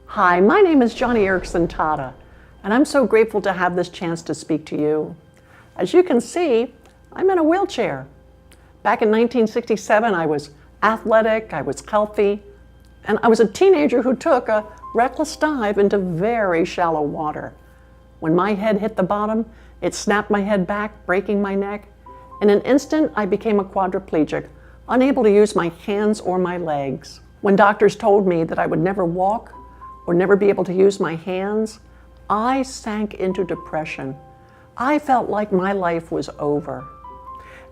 Hi, my name is Joni Eareckson Tada, and I'm so grateful to have this chance to speak to you. As you can see, I'm in a wheelchair. Back in 1967, I was athletic, I was healthy, and I was a teenager who took a reckless dive into very shallow water. When my head hit the bottom, it snapped my head back, breaking my neck. In an instant, I became a quadriplegic, unable to use my hands or my legs. When doctors told me that I would never walk or never be able to use my hands, I sank into depression. I felt like my life was over.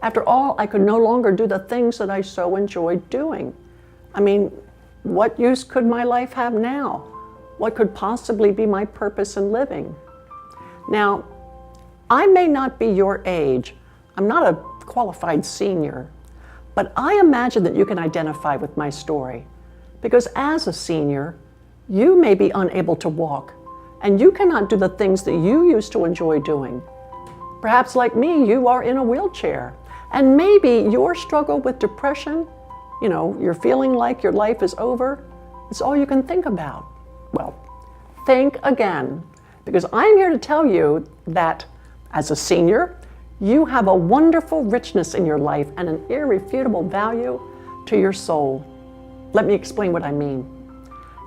After all, I could no longer do the things that I so enjoyed doing. I mean, what use could my life have now? What could possibly be my purpose in living? Now, I may not be your age. I'm not a qualified senior, but I imagine that you can identify with my story, because as a senior, you may be unable to walk, and you cannot do the things that you used to enjoy doing. Perhaps like me, you are in a wheelchair, and maybe your struggle with depression, you're feeling like your life is over, it's all you can think about. Well, think again, because I'm here to tell you that as a senior, you have a wonderful richness in your life and an irrefutable value to your soul. Let me explain what I mean.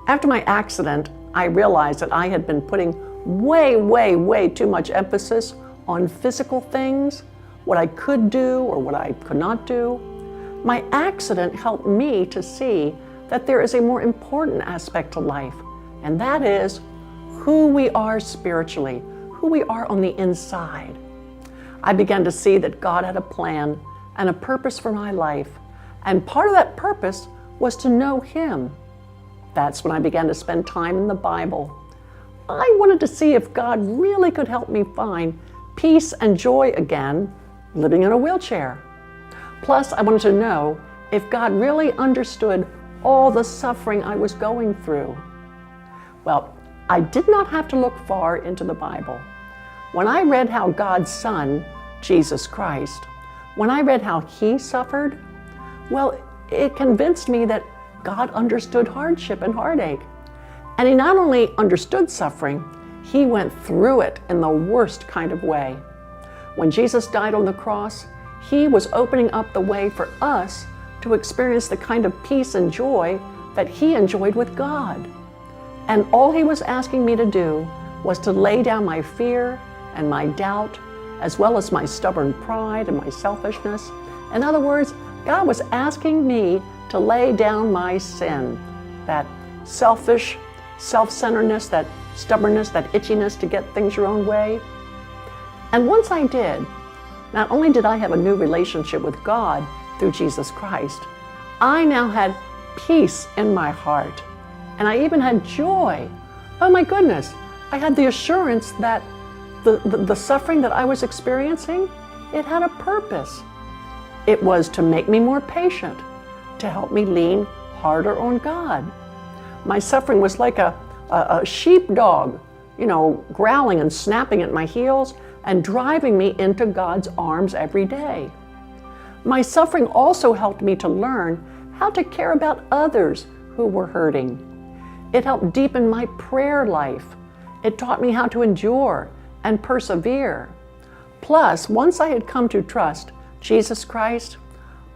After my accident, I realized that I had been putting way too much emphasis on physical things, what I could do or what I could not do. My accident helped me to see that there is a more important aspect to life, and that is who we are spiritually, who we are on the inside. I began to see that God had a plan and a purpose for my life, and part of that purpose was to know Him. That's when I began to spend time in the Bible. I wanted to see if God really could help me find peace and joy again, living in a wheelchair. Plus, I wanted to know if God really understood all the suffering I was going through. Well, I did not have to look far into the Bible. When I read how God's Son, Jesus Christ, when I read how He suffered, well, it convinced me that God understood hardship and heartache. And He not only understood suffering, He went through it in the worst kind of way. When Jesus died on the cross, He was opening up the way for us to experience the kind of peace and joy that He enjoyed with God. And all He was asking me to do was to lay down my fear and my doubt, as well as my stubborn pride and my selfishness. In other words, God was asking me to lay down my sin, that selfish, self-centeredness, that stubbornness, that itchiness to get things your own way. And once I did, not only did I have a new relationship with God through Jesus Christ, I now had peace in my heart, and I even had joy. Oh my goodness, I had the assurance that the suffering that I was experiencing, it had a purpose. It was to make me more patient, to help me lean harder on God. My suffering was like a sheepdog, growling and snapping at my heels and driving me into God's arms every day. My suffering also helped me to learn how to care about others who were hurting. It helped deepen my prayer life. It taught me how to endure and persevere. Plus, once I had come to trust Jesus Christ,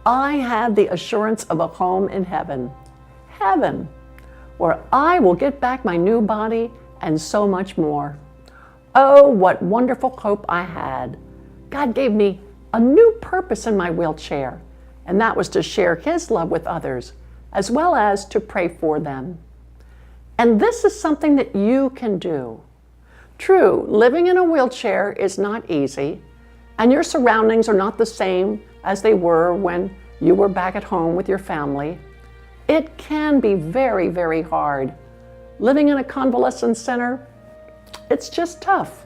I had the assurance of a home in heaven, where I will get back my new body and so much more. Oh, what wonderful hope I had. God gave me a new purpose in my wheelchair, and that was to share His love with others, as well as to pray for them. And this is something that you can do. True, living in a wheelchair is not easy, and your surroundings are not the same as they were when you were back at home with your family. It can be very hard. Living in a convalescent center, it's just tough.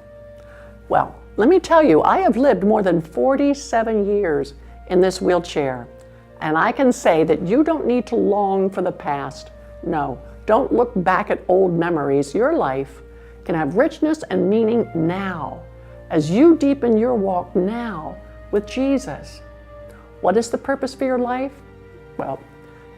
Well, let me tell you, I have lived more than 47 years in this wheelchair, and I can say that you don't need to long for the past. No, don't look back at old memories. Your life can have richness and meaning now, as you deepen your walk now with Jesus. What is the purpose for your life? Well,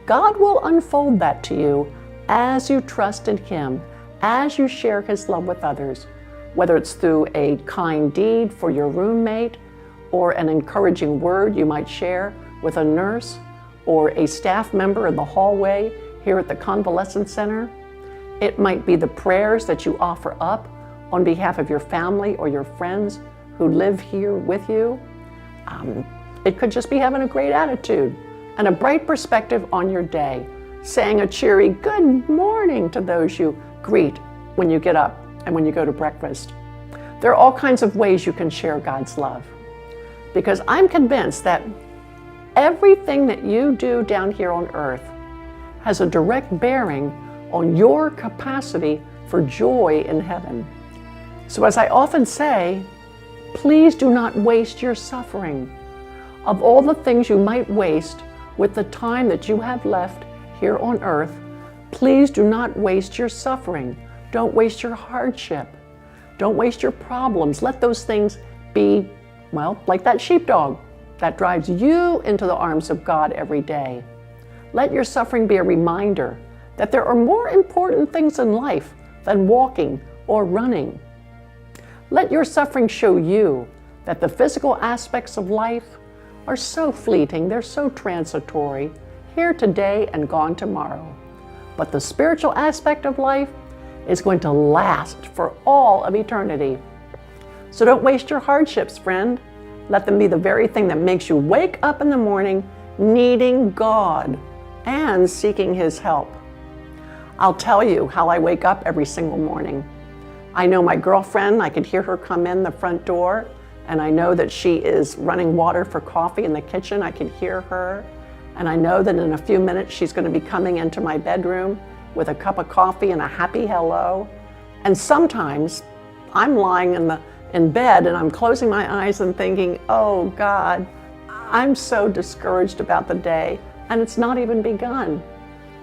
God will unfold that to you as you trust in Him, as you share His love with others, whether it's through a kind deed for your roommate, or an encouraging word you might share with a nurse or a staff member in the hallway here at the convalescent center. It might be the prayers that you offer up on behalf of your family or your friends who live here with you. It could just be having a great attitude and a bright perspective on your day, saying a cheery good morning to those you greet when you get up and when you go to breakfast. There are all kinds of ways you can share God's love, because I'm convinced that everything that you do down here on earth has a direct bearing on your capacity for joy in heaven. So as I often say, please do not waste your suffering. Of all the things you might waste with the time that you have left here on earth, please do not waste your suffering. Don't waste your hardship. Don't waste your problems. Let those things be, well, like that sheepdog that drives you into the arms of God every day. Let your suffering be a reminder that there are more important things in life than walking or running. Let your suffering show you that the physical aspects of life are so fleeting, they're so transitory, here today and gone tomorrow. But the spiritual aspect of life is going to last for all of eternity. So don't waste your hardships, friend. Let them be the very thing that makes you wake up in the morning needing God and seeking His help. I'll tell you how I wake up every single morning. I know my girlfriend, I could hear her come in the front door, and I know that she is running water for coffee in the kitchen. I can hear her. And I know that in a few minutes she's going to be coming into my bedroom with a cup of coffee and a happy hello. And sometimes I'm lying in bed and I'm closing my eyes and thinking, oh God, I'm so discouraged about the day, and it's not even begun.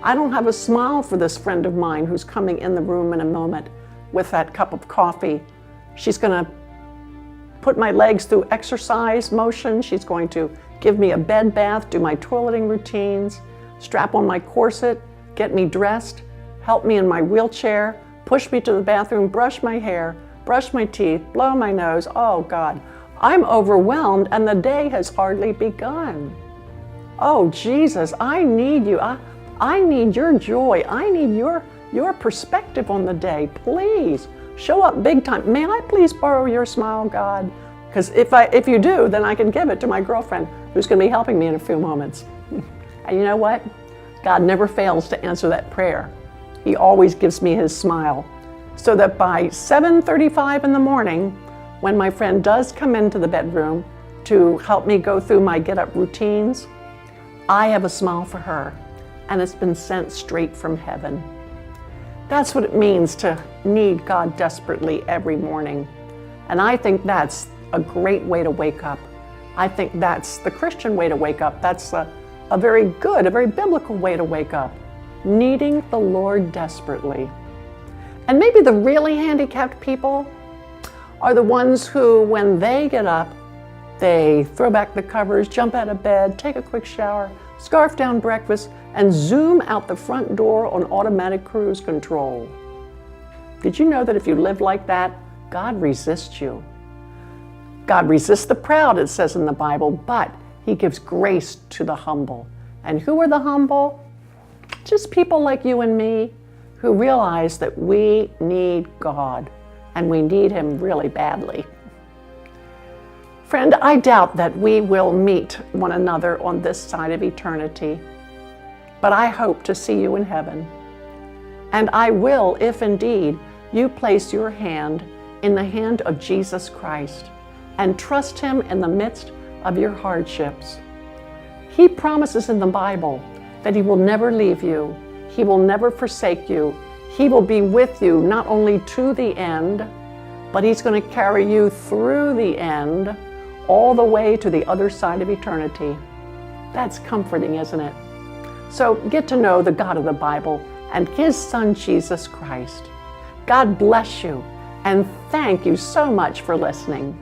I don't have a smile for this friend of mine who's coming in the room in a moment with that cup of coffee. She's going to put my legs through exercise motion. She's going to give me a bed bath, do my toileting routines, strap on my corset, get me dressed, help me in my wheelchair, push me to the bathroom, brush my hair, brush my teeth, blow my nose. Oh God, I'm overwhelmed and the day has hardly begun. Oh Jesus, I need you. I need your joy. I need your perspective on the day. Please show up big time. May I please borrow your smile, God? Because if you do, then I can give it to my girlfriend who's going to be helping me in a few moments. And you know what? God never fails to answer that prayer. He always gives me His smile. So that by 7:35 in the morning, when my friend does come into the bedroom to help me go through my get-up routines, I have a smile for her, and it's been sent straight from heaven. That's what it means to need God desperately every morning. And I think that's a great way to wake up. I think that's the Christian way to wake up. That's a very good, a very biblical way to wake up. Needing the Lord desperately. And maybe the really handicapped people are the ones who, when they get up, they throw back the covers, jump out of bed, take a quick shower, scarf down breakfast, and zoom out the front door on automatic cruise control. Did you know that if you live like that, God resists you? God resists the proud, it says in the Bible, but He gives grace to the humble. And who are the humble? Just people like you and me who realize that we need God, and we need Him really badly. Friend, I doubt that we will meet one another on this side of eternity, but I hope to see you in heaven. And I will, if indeed you place your hand in the hand of Jesus Christ and trust Him in the midst of your hardships. He promises in the Bible that He will never leave you. He will never forsake you. He will be with you not only to the end, but He's going to carry you through the end, all the way to the other side of eternity. That's comforting, isn't it? So get to know the God of the Bible and His Son, Jesus Christ. God bless you, and thank you so much for listening.